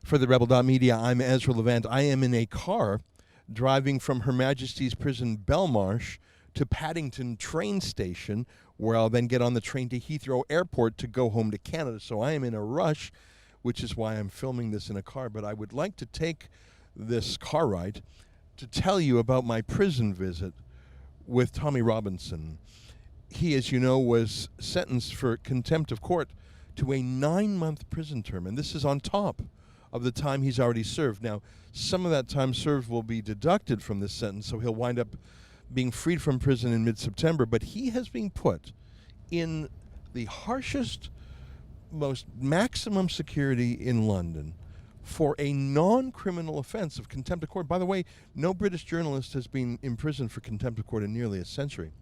For the Rebel.media, I'm Ezra Levant. I am in a car driving from Her Majesty's Prison Belmarsh to Paddington train station, where I'll then get on the train to Heathrow Airport to go home to Canada. So I am in a rush, which is why I'm filming this in a car. But I would like to take this car ride to tell you about my prison visit with Tommy Robinson. He, as you know, was sentenced for contempt of court to a 9-month prison term, and this is on top of the time he's already served. Now, some of that time served will be deducted from this sentence, so he'll wind up being freed from prison in mid-September, but he has been put in the harshest, most maximum security in London for a non-criminal offense of contempt of court. By the way, no British journalist has been imprisoned for contempt of court in nearly a century.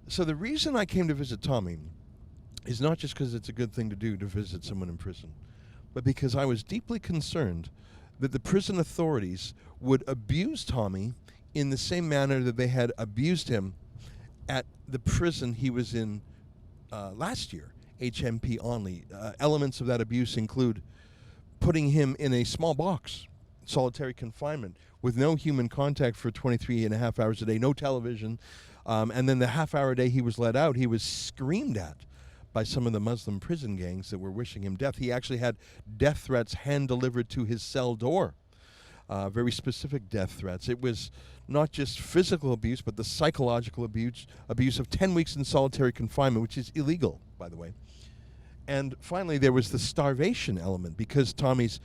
So the reason I came to visit Tommy is not just because it's a good thing to do to visit someone in prison, but because I was deeply concerned that the prison authorities would abuse Tommy in the same manner that they had abused him at the prison he was in last year, HMP Onley. Elements of that abuse include putting him in a small box, solitary confinement, with no human contact for 23 and a half hours a day, no television, and then the half hour a day he was let out, he was screamed at by some of the Muslim prison gangs that were wishing him death. He actually had death threats hand-delivered to his cell door, very specific death threats. It was not just physical abuse, but the psychological abuse of 10 weeks in solitary confinement, which is illegal, by the way. And finally, there was the starvation element, because Tommy's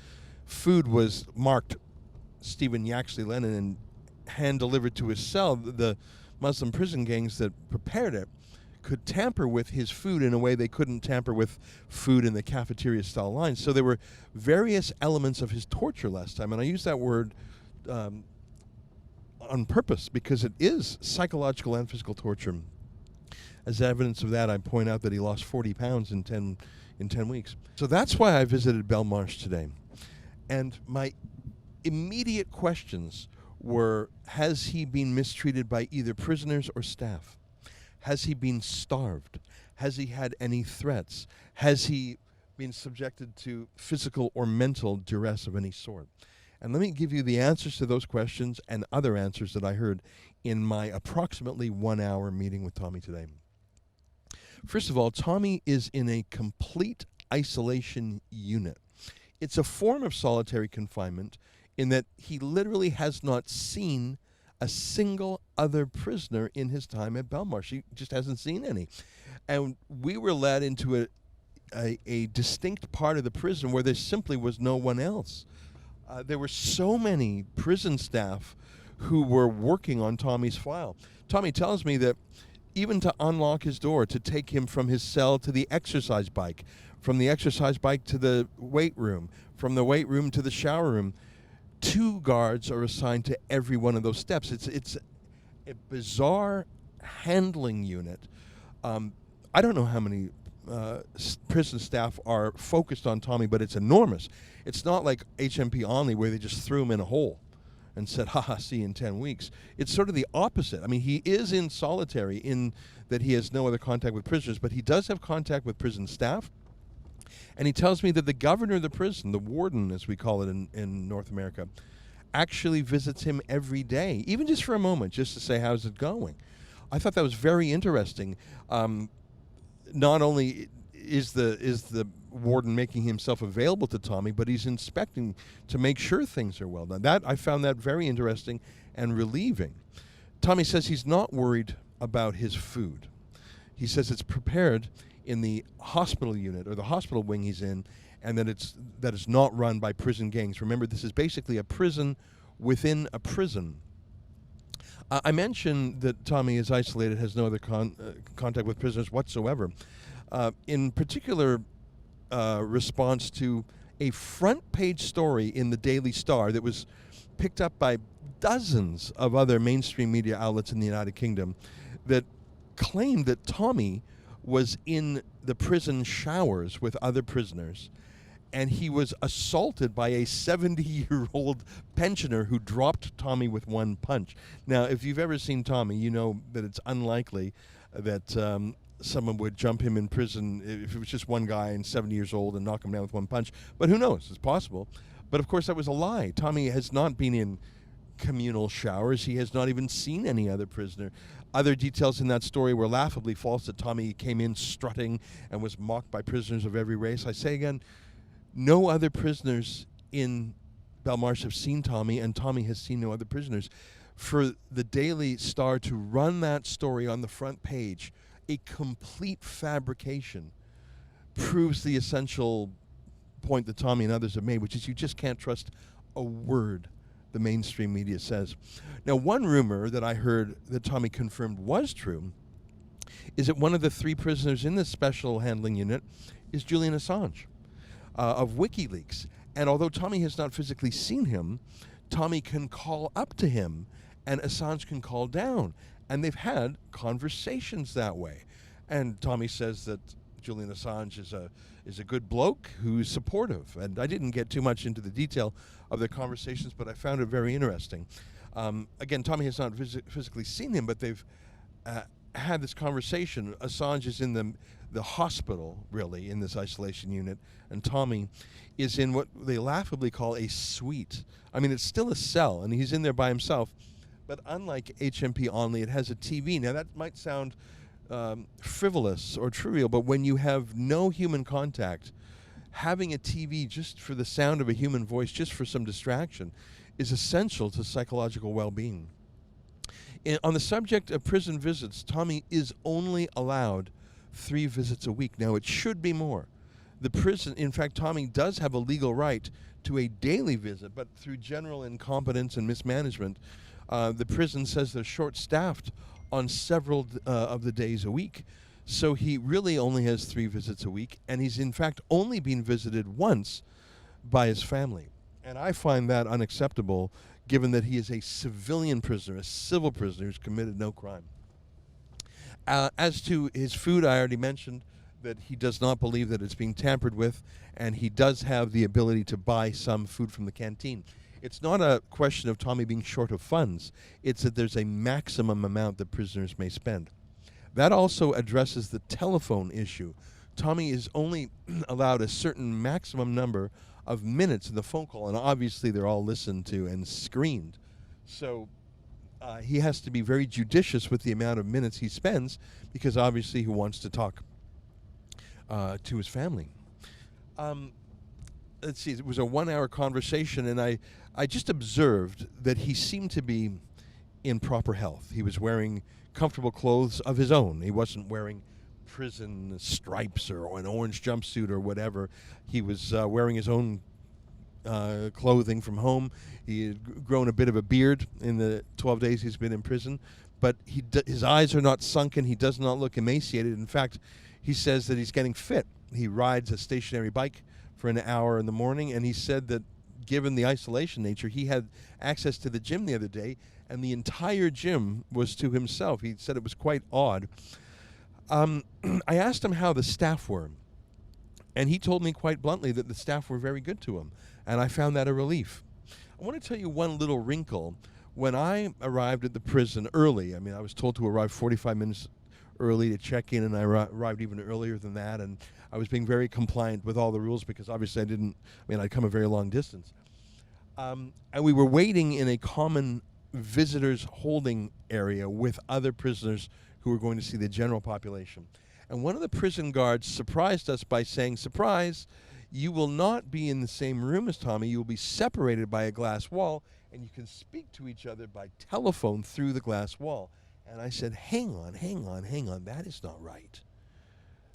food was marked Stephen Yaxley Lennon and hand-delivered to his cell. The Muslim prison gangs that prepared it could tamper with his food in a way they couldn't tamper with food in the cafeteria-style lines. So there were various elements of his torture last time, and I use that word on purpose because it is psychological and physical torture. As evidence of that, I point out that he lost 40 pounds in 10 weeks. So that's why I visited Belmarsh today. And my immediate questions were, has he been mistreated by either prisoners or staff? Has he been starved? Has he had any threats? Has he been subjected to physical or mental duress of any sort? And let me give you the answers to those questions and other answers that I heard in my approximately 1-hour meeting with Tommy today. First of all, Tommy is in a complete isolation unit. It's a form of solitary confinement in that he literally has not seen a single other prisoner in his time at Belmarsh. He just hasn't seen any. And we were led into a distinct part of the prison where there simply was no one else. There were so many prison staff who were working on Tommy's file. Tommy tells me that even to unlock his door, to take him from his cell to the exercise bike, from the exercise bike to the weight room, from the weight room to the shower room, 2 guards are assigned to every one of those steps. It's a bizarre handling unit. I don't know how many prison staff are focused on Tommy, but it's enormous. It's not like HMP Onley where they just threw him in a hole and said, haha, see you in 10 weeks. It's sort of the opposite. I mean, he is in solitary in that he has no other contact with prisoners, but he does have contact with prison staff. And he tells me that the governor of the prison, the warden as we call it in North America, actually visits him every day, even just for a moment, just to say, how's it going? I thought that was very interesting. Not only is the warden making himself available to Tommy, but he's inspecting to make sure things are well done. I found that very interesting and relieving. Tommy says he's not worried about his food. He says it's prepared in the hospital unit or the hospital wing he's in, and that it's not run by prison gangs. Remember, this is basically a prison within a prison. I mentioned that Tommy is isolated, has no other contact with prisoners whatsoever. In particular, response to a front page story in the Daily Star that was picked up by dozens of other mainstream media outlets in the United Kingdom that claimed that Tommy was in the prison showers with other prisoners, and he was assaulted by a 70-year-old pensioner who dropped Tommy with one punch. Now, if you've ever seen Tommy, you know that it's unlikely that someone would jump him in prison if it was just one guy and 70 years old and knock him down with one punch. But who knows? It's possible. But of course, that was a lie. Tommy has not been in communal showers. He has not even seen any other prisoner. Other details in that story were laughably false, that Tommy came in strutting and was mocked by prisoners of every race. I say again, no other prisoners in Belmarsh have seen Tommy, and Tommy has seen no other prisoners. For the Daily Star to run that story on the front page, a complete fabrication, proves the essential point that Tommy and others have made, which is you just can't trust a word the mainstream media says. Now, one rumor that I heard that Tommy confirmed was true is that one of the 3 prisoners in this special handling unit is Julian Assange of WikiLeaks. And although Tommy has not physically seen him, Tommy can call up to him and Assange can call down. And they've had conversations that way. And Tommy says that Julian Assange is a good bloke who's supportive. And I didn't get too much into the detail of their conversations, but I found it very interesting. Again, Tommy has not physically seen him, but they've had this conversation. Assange is in the hospital, really, in this isolation unit, and Tommy is in what they laughably call a suite. I mean, it's still a cell, and he's in there by himself, but unlike HMP Only, it has a TV. Now, that might sound frivolous or trivial, but when you have no human contact, having a TV just for the sound of a human voice, just for some distraction, is essential to psychological well-being. On the subject of prison visits, Tommy is only allowed 3 visits a week. Now, it should be more. The prison, in fact, Tommy does have a legal right to a daily visit, but through general incompetence and mismanagement, the prison says they're short-staffed on several of the days a week. So he really only has 3 visits a week, and he's in fact only been visited once by his family. And I find that unacceptable, given that he is a civilian prisoner, a civil prisoner who's committed no crime. As to his food, I already mentioned that he does not believe that it's being tampered with, and he does have the ability to buy some food from the canteen. It's not a question of Tommy being short of funds. It's that there's a maximum amount that prisoners may spend. That also addresses the telephone issue. Tommy is only allowed a certain maximum number of minutes in the phone call, and obviously they're all listened to and screened. So he has to be very judicious with the amount of minutes he spends, because obviously he wants to talk to his family. Let's see, it was a 1-hour conversation, and I just observed that he seemed to be in proper health. He was wearing comfortable clothes of his own. He wasn't wearing prison stripes or an orange jumpsuit or whatever. He was wearing his own clothing from home. He had grown a bit of a beard in the 12 days he's been in prison, but his eyes are not sunken. He does not look emaciated. In fact, he says that he's getting fit. He rides a stationary bike for an hour in the morning, and he said that given the isolation nature, he had access to the gym the other day, and the entire gym was to himself. He said it was quite odd. I asked him how the staff were, and he told me quite bluntly that the staff were very good to him, and I found that a relief. I want to tell you one little wrinkle. When I arrived at the prison early, I mean, I was told to arrive 45 minutes early to check in, and I arrived even earlier than that, and I was being very compliant with all the rules because obviously I'd come a very long distance. And we were waiting in a common visitors holding area with other prisoners who were going to see the general population. And one of the prison guards surprised us by saying, "Surprise, you will not be in the same room as Tommy. You will be separated by a glass wall, and you can speak to each other by telephone through the glass wall." And I said, hang on. That is not right.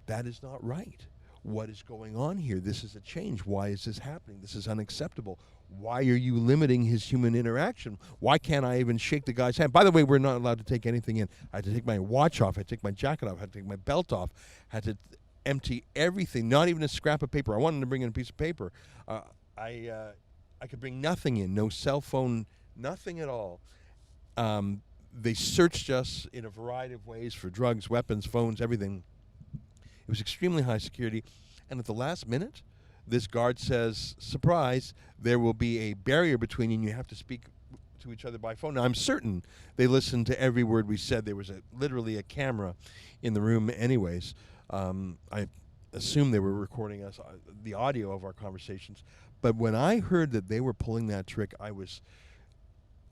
That is not right. What is going on here? This is a change. Why is this happening? This is unacceptable. Why are you limiting his human interaction? Why can't I even shake the guy's hand? By the way, we're not allowed to take anything in. I had to take my watch off. I had to take my jacket off. I had to take my belt off. I had to empty everything, not even a scrap of paper. I wanted to bring in a piece of paper. I could bring nothing in, no cell phone, nothing at all. They searched us in a variety of ways for drugs, weapons, phones, everything. It was extremely high security. And at the last minute, this guard says, "Surprise, there will be a barrier between you and you have to speak to each other by phone." Now, I'm certain they listened to every word we said. There was literally a camera in the room anyways. I assumed they were recording us, the audio of our conversations. But when I heard that they were pulling that trick, I was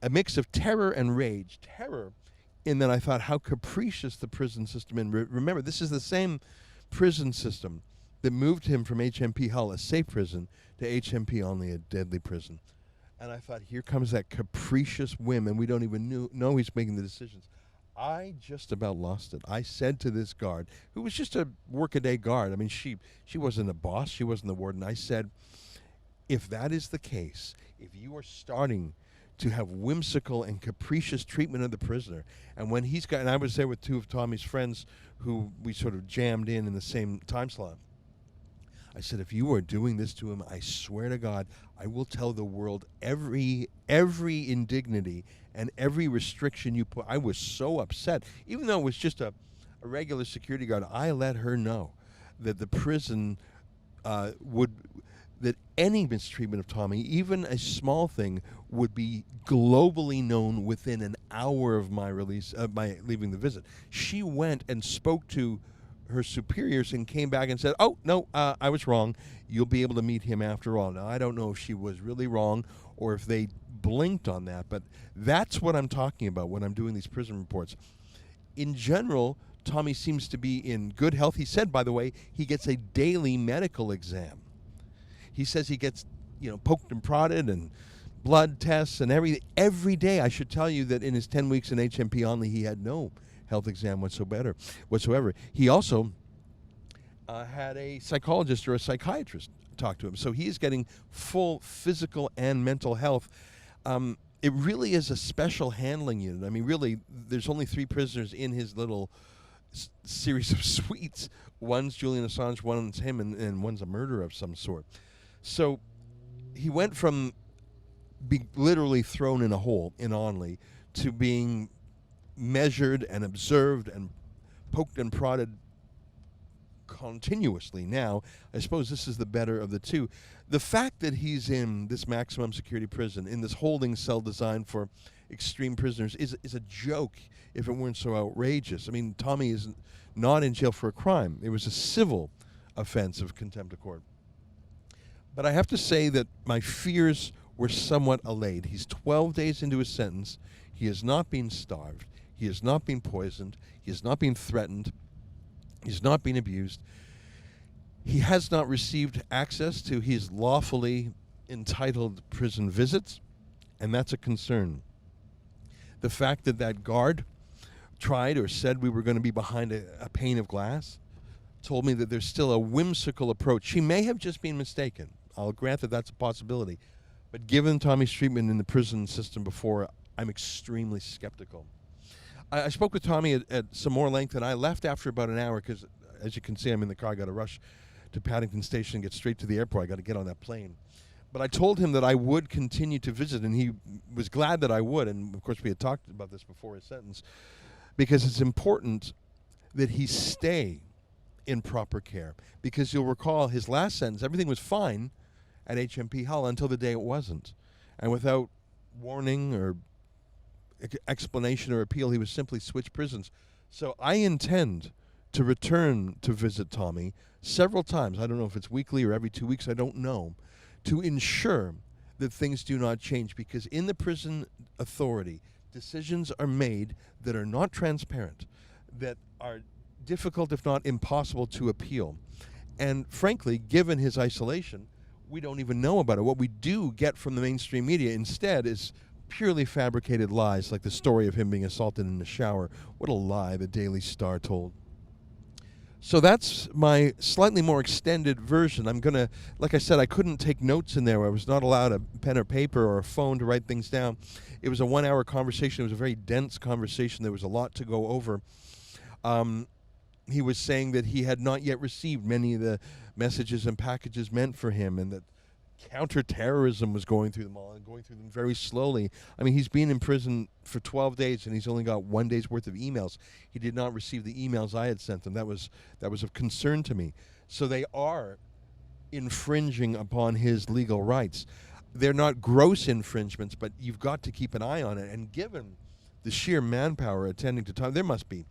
a mix of terror and rage. Terror in that I thought how capricious the prison system is. Remember, this is the same prison system that moved him from HMP Hull, a safe prison, to HMP Only, a deadly prison. And I thought, here comes that capricious whim, and we don't even know he's making the decisions. I just about lost it. I said to this guard, who was just a workaday guard, I mean, she wasn't a boss, she wasn't the warden. I said, if that is the case, if you are starting to have whimsical and capricious treatment of the prisoner, and when he's got, and I was there with two of Tommy's friends who we sort of jammed in the same time slot. I said, if you are doing this to him, I swear to God, I will tell the world every indignity and every restriction you put. I was so upset. Even though it was just a regular security guard, I let her know that the prison that any mistreatment of Tommy, even a small thing, would be globally known within an hour of my release, my leaving the visit. She went and spoke to her superiors and came back and said, oh, no, I was wrong. You'll be able to meet him after all. Now, I don't know if she was really wrong or if they blinked on that, but that's what I'm talking about when I'm doing these prison reports. In general, Tommy seems to be in good health. He said, by the way, he gets a daily medical exam. He says he gets, poked and prodded and blood tests and everything. Every day, I should tell you that in his 10 weeks in HMP Only, he had no health exam whatsoever. He also had a psychologist or a psychiatrist talk to him. So he is getting full physical and mental health. It really is a special handling unit. I mean, really, there's only 3 prisoners in his little series of suites. One's Julian Assange, one's him, and one's a murderer of some sort. So he went from being literally thrown in a hole in Onley to being measured and observed and poked and prodded continuously. Now, I suppose this is the better of the two. The fact that he's in this maximum security prison, in this holding cell designed for extreme prisoners, is a joke if it weren't so outrageous. I mean, Tommy is not in jail for a crime. It was a civil offense of contempt of court. But I have to say that my fears were somewhat allayed. He's 12 days into his sentence. He has not been starved. He has not been poisoned. He has not been threatened. He's not been abused. He has not received access to his lawfully entitled prison visits, and that's a concern. The fact that that guard tried or said we were going to be behind a pane of glass told me that there's still a whimsical approach. She may have just been mistaken. I'll grant that that's a possibility. But given Tommy's treatment in the prison system before, I'm extremely skeptical. I spoke with Tommy at some more length, and I left after about an hour because, as you can see, I'm in the car. I got to rush to Paddington Station and get straight to the airport. I got to get on that plane. But I told him that I would continue to visit, and he was glad that I would. And, of course, we had talked about this before his sentence, because it's important that he stay in proper care. Because you'll recall his last sentence, everything was fine at HMP Hull until the day it wasn't. And without warning or explanation or appeal, he was simply switched prisons. So I intend to return to visit Tommy several times. I don't know if it's weekly or every 2 weeks, I don't know, to ensure that things do not change, because in the prison authority, decisions are made that are not transparent, that are difficult, if not impossible, to appeal. And frankly, given his isolation, we don't even know about it. What we do get from the mainstream media instead is purely fabricated lies, like the story of him being assaulted in the shower. What a lie the Daily Star told. So that's my slightly more extended version. I'm going to, like I said, I couldn't take notes in there. I was not allowed a pen or paper or a phone to write things down. It was a 1-hour conversation. It was a very dense conversation. There was a lot to go over. He was saying that he had not yet received many of the messages and packages meant for him, and that counterterrorism was going through them all and going through them very slowly. I mean, he's been in prison for 12 days, and he's only got 1 day's worth of emails. He did not receive the emails I had sent him. That was of concern to me. So they are infringing upon his legal rights. They're not gross infringements, but you've got to keep an eye on it. And given the sheer manpower attending to time, there must be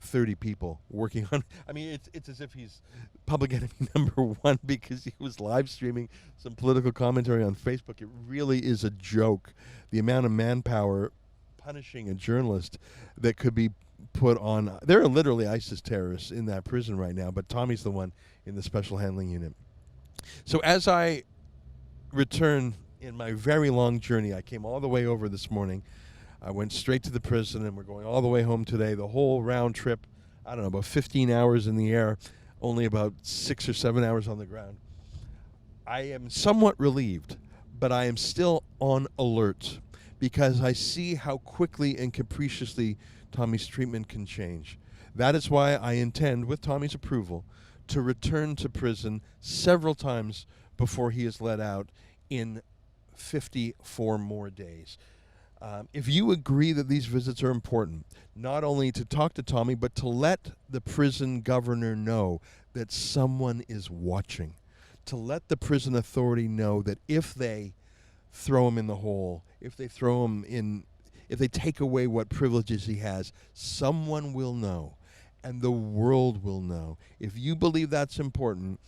30 people working on. I mean, it's as if he's public enemy number one because he was live streaming some political commentary on Facebook. It really is a joke. The amount of manpower punishing a journalist that could be put on. There are literally ISIS terrorists in that prison right now, but Tommy's the one in the special handling unit. So as I return in my very long journey, I came all the way over this morning. I went straight to the prison, and we're going all the way home today. The whole round trip, I don't know, about 15 hours in the air, only about 6 or 7 hours on the ground. I am somewhat relieved, but I am still on alert because I see how quickly and capriciously Tommy's treatment can change. That is why I intend, with Tommy's approval, to return to prison several times before he is let out in 54 more days. If you agree that these visits are important, not only to talk to Tommy, but to let the prison governor know that someone is watching, to let the prison authority know that if they throw him in the hole, if they throw him in, if they take away what privileges he has, someone will know, and the world will know. If you believe that's important,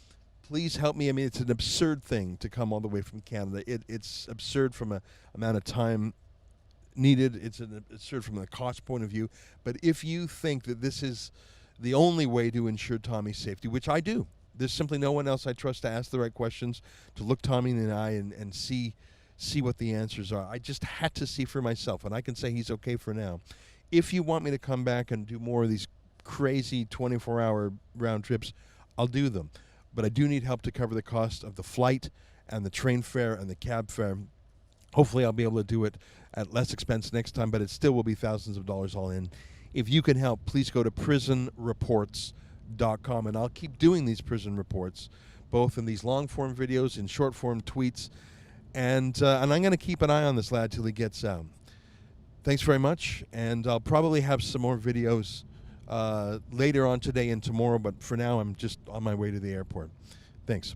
please help me. I mean, it's an absurd thing to come all the way from Canada. It's absurd from an amount of time needed. It's absurd from the cost point of view. But if you think that this is the only way to ensure Tommy's safety, which I do, there's simply no one else I trust to ask the right questions, to look Tommy in the eye and see what the answers are. I just had to see for myself, and I can say he's okay for now. If you want me to come back and do more of these crazy 24-hour round trips, I'll do them. But I do need help to cover the cost of the flight and the train fare and the cab fare. Hopefully I'll be able to do it at less expense next time, but it still will be thousands of dollars all in. If you can help, please go to prisonreports.com, and I'll keep doing these prison reports, both in these long-form videos, in short-form tweets, and I'm going to keep an eye on this lad till he gets out. Thanks very much, and I'll probably have some more videos later on today and tomorrow, but for now I'm just on my way to the airport. Thanks.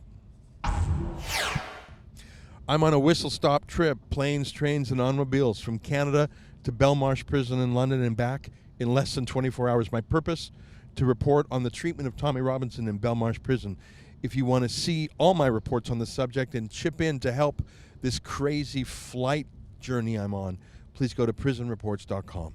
I'm on a whistle-stop trip, planes, trains, and automobiles from Canada to Belmarsh Prison in London and back in less than 24 hours. My purpose, to report on the treatment of Tommy Robinson in Belmarsh Prison. If you want to see all my reports on the subject and chip in to help this crazy flight journey I'm on, please go to prisonreports.com.